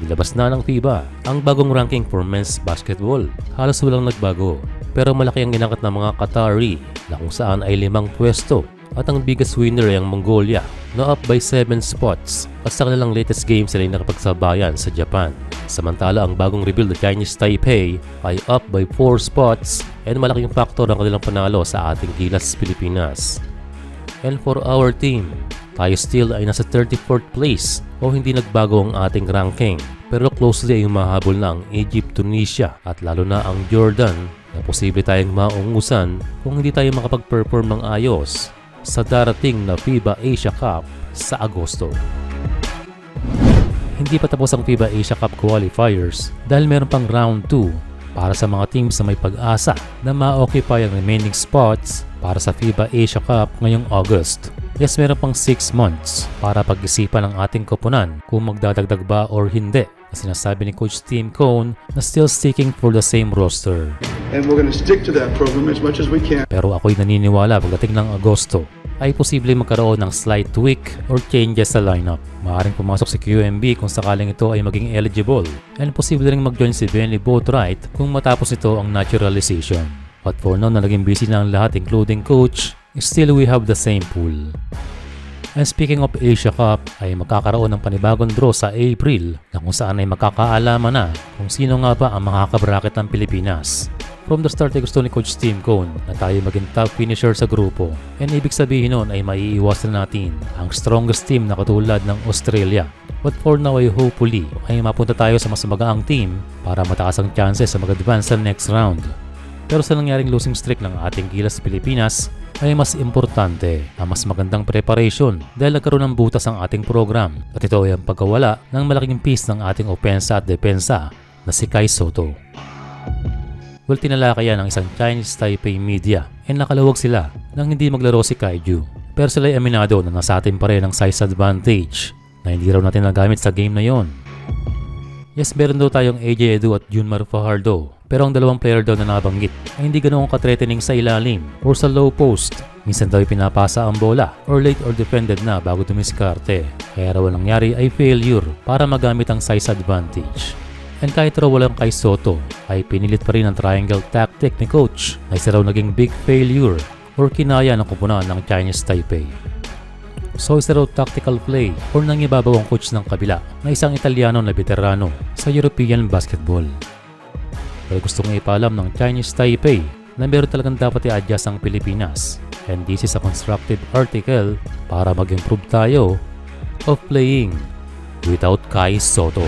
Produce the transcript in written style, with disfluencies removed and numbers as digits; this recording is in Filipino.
Nilabas na ng FIBA ang bagong ranking for men's basketball. Halos walang nagbago, pero malaki ang inangkat ng mga Qatari na kung saan ay 5 pwesto at ang biggest winner ay ang Mongolia na up by 7 spots at sa kanilang latest game sila ay nakapagsabayan sa Japan. Samantala ang bagong rebuild na Chinese Taipei ay up by 4 spots and malaking faktor ang kanilang panalo sa ating Gilas Pilipinas. And for our team, tayo still ay nasa 34th place o hindi nagbago ang ating ranking, pero closely ay humahabol na ang Egypt, Tunisia at lalo na ang Jordan na posible tayong maungusan kung hindi tayo makapag-perform ng ayos sa darating na FIBA Asia Cup sa Agosto. Hindi pa tapos ang FIBA Asia Cup qualifiers dahil meron pang round 2 para sa mga teams na may pag-asa na ma-occupy ang remaining spots para sa FIBA Asia Cup ngayong August. Yes, meron pang 6 months para pag-isipan ng ating koponan kung magdadagdag ba or hindi. Kasi sinasabi ni Coach Tim Cone na still sticking for the same roster. And we're going to stick to that program as much as we can. Pero ako'y naniniwala pagdating ng Agosto ay posibleng magkaroon ng slight tweak or changes sa lineup. Maaaring pumasok si QMB kung sakaling ito ay maging eligible. And posible rin mag-join si Benny Boatwright kung matapos ito ang naturalization. But for now na naging busy na ang lahat including coach, still we have the same pool. And speaking of Asia Cup, ay magkakaroon ng panibagong draw sa April na kung saan ay makakaalaman na kung sino nga ba ang makakabracket ng Pilipinas. From the start ay gusto ni Coach Tim Cone na tayo maging top finisher sa grupo. And ibig sabihin nun ay maiiwasan natin ang strongest team na katulad ng Australia. But for now ay hopefully ay mapunta tayo sa mas magaang team para mataas ang chances sa mag-advance sa next round. Pero sa nangyaring losing streak ng ating Gilas Pilipinas, ay mas importante ang mas magandang preparation dahil nagkaroon ng butas ang ating program at ito ay ang pagkawala ng malaking piece ng ating opensa at depensa na si Kai Sotto. Well, tinalakayan ng isang Chinese Taipei media and nakalawag sila nang hindi maglaro si Kaiju. Pero sila ay aminado na nasa atin pa rin ang size advantage na hindi raw natin nagamit sa game na yon. Yes, meron daw tayong AJ Edu at Junmar Fajardo. Pero ang dalawang player daw na nabanggit ay hindi ganoon ka-threatening sa ilalim or sa low post. Minsan daw pinapasa ang bola or late or defended na bago dumiskarte. Kaya raw nangyari ay failure para magamit ang size advantage. And kahit raw walang Kai Sotto ay pinilit pa rin ang triangle tactic ni coach na isa raw naging big failure or kinaya ng koponan ng Chinese Taipei. So isa raw tactical play or nangibabaw ang coach ng kabila na isang Italiano na veterano sa European basketball. Pero gusto kong ipaalam ng Chinese Taipei na meron talagang dapat i-adjust ang Pilipinas. And this is a constructive article para mag-improve tayo of playing without Kai Sotto.